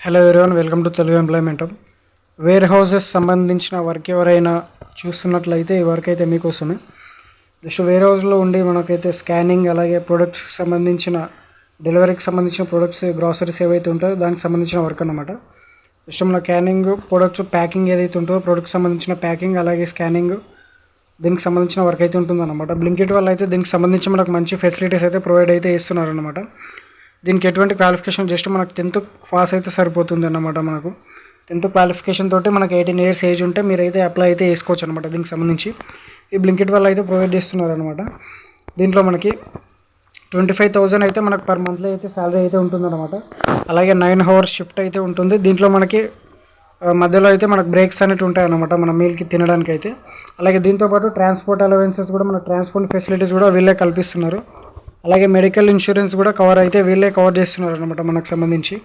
Hello everyone, welcome to Telugu employment. Warehouses సంబంధించిన work ఎవరైనా చూస్తున్నట్లయితే ఈ వర్క్ అయితే మీకోసమే. జస్ట్ వేర్ హౌస్లో ఉండి మనకైతే స్కానింగ్, అలాగే ప్రొడక్ట్స్ సంబంధించిన డెలివరీకి సంబంధించిన ప్రొడక్ట్స్, గ్రాసరీస్ ఏవైతే ఉంటాయో దానికి సంబంధించిన వర్క్ అన్నమాట. జస్ట్ మన స్కానింగ్, ప్రొడక్ట్స్ ప్యాకింగ్ ఏదైతే ఉంటుందో ప్రొడక్ట్స్ సంబంధించిన ప్యాకింగ్, అలాగే స్కానింగ్, దీనికి సంబంధించిన వర్క్ అయితే ఉంటుందన్నమాట. బ్లింకిట్ వాళ్ళు అయితే దీనికి సంబంధించి మనకు మంచి ఫెసిలిటీస్ అయితే ప్రొవైడ్ అయితే ఇస్తున్నారన్నమాట. దీనికి ఎటువంటి క్వాలిఫికేషన్, జస్ట్ మనకు 10th పాస్ అయితే సరిపోతుంది అన్నమాట. మనకు 10th క్వాలిఫికేషన్ తోటి మనకు 18 years ఏజ్ ఉంటే మీరైతే అప్లై అయితే చేసుకోవచ్చు అనమాట. దీనికి సంబంధించి ఈ బ్లింకిట్ వాళ్ళు అయితే ప్రొవైడ్ చేస్తున్నారు అనమాట. దీంట్లో మనకి 25,000 అయితే మనకు పర్ మంత్లీ అయితే శాలరీ అయితే ఉంటుందన్నమాట. అలాగే 9 hours షిఫ్ట్ అయితే ఉంటుంది. దీంట్లో మనకి మధ్యలో అయితే మనకు బ్రేక్స్ అనేవి ఉంటాయి అన్నమాట, మన మీల్కి తినడానికి అయితే. అలాగే దీంతోపాటు ట్రాన్స్పోర్ట్ అలవెన్సెస్ కూడా, మన ట్రాన్స్పోర్ట్ ఫెసిలిటీస్ కూడా వీళ్ళే కల్పిస్తున్నారు. అలాగే మెడికల్ ఇన్సూరెన్స్ కూడా వీళ్ళే కవర్ చేస్తున్నారు అనమాట మనకు సంబంధించి.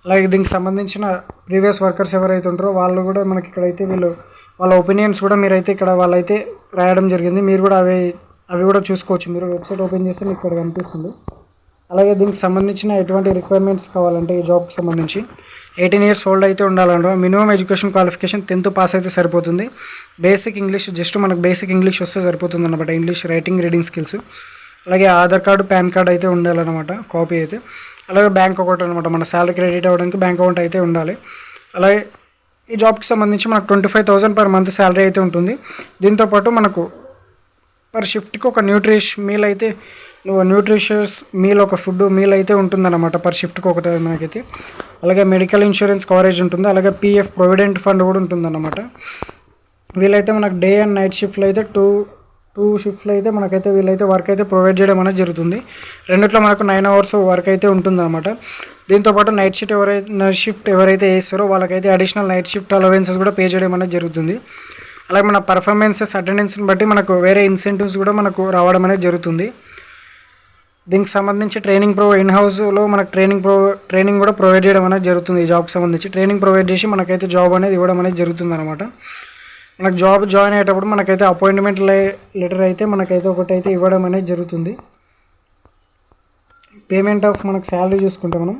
అలాగే దీనికి సంబంధించిన ప్రీవియస్ వర్కర్స్ ఎవరైతే ఉంటారో వాళ్ళు కూడా మనకి ఇక్కడైతే వాళ్ళ ఒపీనియన్స్ కూడా మీరైతే ఇక్కడ వాళ్ళైతే రాయడం జరిగింది. మీరు కూడా అవి కూడా చూసుకోవచ్చు. మీరు వెబ్సైట్ ఓపెన్ చేస్తే మీకు ఇక్కడ కనిపిస్తుంది. అలాగే దీనికి సంబంధించిన ఎటువంటి రిక్వైర్మెంట్స్ కావాలంటే ఈ జాబ్కి సంబంధించి 18 years ఓల్డ్ అయితే ఉండాలంటే minimum education qualification 10th pass అయితే సరిపోతుంది. బేసిక్ ఇంగ్లీష్, జస్ట్ మనకు బేసిక్ ఇంగ్లీష్ వస్తే సరిపోతుంది అనమాట. ఇంగ్లీష్ రైటింగ్, రీడింగ్ స్కిల్స్, అలాగే ఆధార్ కార్డు, పాన్ కార్డు అయితే ఉండాలన్నమాట, కాపీ అయితే. అలాగే బ్యాంక్ అకౌంట్ అనమాట, మన శాలరీ క్రెడిట్ అవ్వడానికి బ్యాంక్ అకౌంట్ అయితే ఉండాలి. అలాగే ఈ జాబ్కి సంబంధించి మనకు 25,000 పర్ మంత్ శాలరీ అయితే ఉంటుంది. దీంతోపాటు మనకు పర్ షిఫ్ట్కి ఒక న్యూట్రిషియస్ మీల్, ఒక ఫుడ్ మీల్ అయితే ఉంటుందన్నమాట పర్ షిఫ్ట్కి ఒకటి మనకైతే. అలాగే మెడికల్ ఇన్సూరెన్స్ కవరేజ్ ఉంటుంది. అలాగే PF ప్రొవిడెంట్ ఫండ్ కూడా ఉంటుందన్నమాట. వీళ్ళైతే మనకు డే అండ్ నైట్ షిఫ్ట్లు అయితే టూ షిఫ్ట్లు అయితే మనకైతే వీళ్ళైతే వర్క్ అయితే ప్రొవైడ్ చేయడం అనేది జరుగుతుంది. రెండిట్లో మనకు 9 hours వర్క్ అయితే ఉంటుందన్నమాట. దీంతోపాటు నైట్ షిఫ్ట్ ఎవరైతే వేస్తారో వాళ్ళకైతే అడిషనల్ నైట్ షిఫ్ట్ అలవెన్సెస్ కూడా పే చేయడం అనేది జరుగుతుంది. అలాగే మన పర్ఫార్మెన్సెస్, అటెండెన్స్ని బట్టి మనకు వేరే ఇన్సెంటివ్స్ కూడా మనకు రావడం అనేది జరుగుతుంది. దీనికి సంబంధించి ఇన్ హౌస్లో మనకు ట్రైనింగ్ కూడా ప్రొవైడ్ చేయడం అనేది జరుగుతుంది. ఈ జాబ్కి సంబంధించి ట్రైనింగ్ ప్రొవైడ్ చేసి మనకైతే జాబ్ అనేది ఇవ్వడం అనేది జరుగుతుంది అనమాట. మనకు జాబ్ జాయిన్ అయ్యేటప్పుడు మనకైతే అపాయింట్మెంట్ లెటర్ అయితే మనకైతే ఒకటైతే ఇవ్వడం అనేది జరుగుతుంది. పేమెంట్ ఆఫ్ మనకు శాలరీ చూసుకుంటే మనం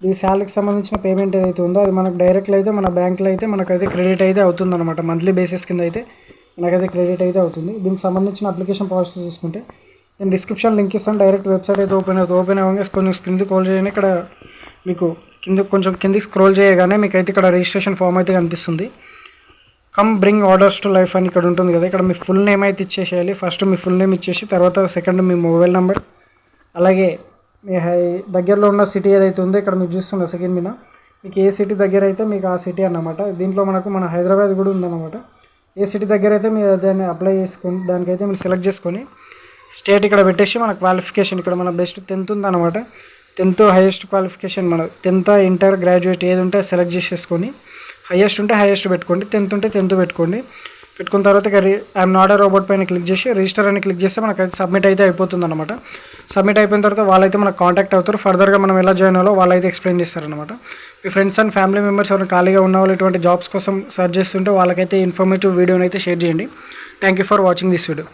ఈ శాలరీకి సంబంధించిన పేమెంట్ ఏదైతే ఉందో అది మనకు డైరెక్ట్లో అయితే మన బ్యాంక్లో అయితే మనకైతే క్రెడిట్ అయితే అవుతుంది అనమాట. మంత్లీ బేసిస్ కింద అయితే మనకైతే క్రెడిట్ అయితే అవుతుంది. దీనికి సంబంధించిన అప్లికేషన్ ప్రాసెస్ చూసుకుంటే నేను డిస్క్రిప్షన్ లింక్ ఇస్తాను. డైరెక్ట్ వెబ్సైట్ అయితే ఓపెన్ అవ్వగా కొంచెం కిందకి స్క్రోల్ చేయగానే ఇక్కడ మీకు కిందకి స్క్రోల్ చేయగానే మీకు అయితే ఇక్కడ రిజిస్ట్రేషన్ ఫామ్ అయితే కనిపిస్తుంది. Come bring orders to life అని ఇక్కడ ఉంటుంది కదా. ఇక్కడ మీ ఫుల్ నేమ్ అయితే ఇచ్చేసేయాలి. ఫస్ట్ మీ ఫుల్ నేమ్ ఇచ్చేసి తర్వాత సెకండ్ మీ మొబైల్ నెంబర్, అలాగే మీ దగ్గరలో ఉన్న సిటీ ఏదైతే ఉందో ఇక్కడ మీకు చూస్తున్న సెకండ్ మీద మీకు ఏ సిటీ దగ్గర అయితే మీకు ఆ సిటీ అన్నమాట. దీంట్లో మన హైదరాబాద్ కూడా ఉందన్నమాట. ఏ సిటీ దగ్గర అయితే మీరు దాన్ని అప్లై చేసుకొని దానికైతే మీరు సెలెక్ట్ చేసుకొని స్టేట్ ఇక్కడ పెట్టేసి మన క్వాలిఫికేషన్ ఇక్కడ మన బెస్ట్ 10th ఉందన్నమాట. 10th హైయెస్ట్ క్వాలిఫికేషన్, మన 10th, ఇంటర్, గ్రాడ్యుయేట్ ఏది ఉంటే సెలెక్ట్ చేసేసుకొని హైయెస్ట్ ఉంటే హైయెస్ట్ పెట్టుకోండి, 10th ఉంటే 10th పెట్టుకోండి. పెట్టుకున్న తర్వాత ఐఎమ్ నాట్ ఏ రోబోట్ పైన క్లిక్ చేసి రిజిస్టర్ అని క్లిక్ చేస్తే మనకైతే సబ్మిట్ అయితే అయిపోతుంది అనమాట. సబ్మిట్ అయిపోయిన తర్వాత వాళ్ళైతే మనకు కాంటాక్ట్ అవుతారు. ఫర్దర్గా మనం ఎలా జాయిన్ అవ్వాలో వాళ్ళైతే ఎక్స్ప్లెయిన్ చేస్తారనమాట. మీ ఫ్రెండ్స్ అండ్ ఫ్యామిలీ మెంబర్స్ ఎవరైనా ఖాళీగా ఉన్న వాళ్ళు ఇటువంటి జాబ్స్ కోసం సర్చ్ చేస్తుంటే వాళ్ళకైతే ఇన్ఫర్మేటివ్ వీడియోని అయితే షేర్ చేయండి. Thank you for watching this video.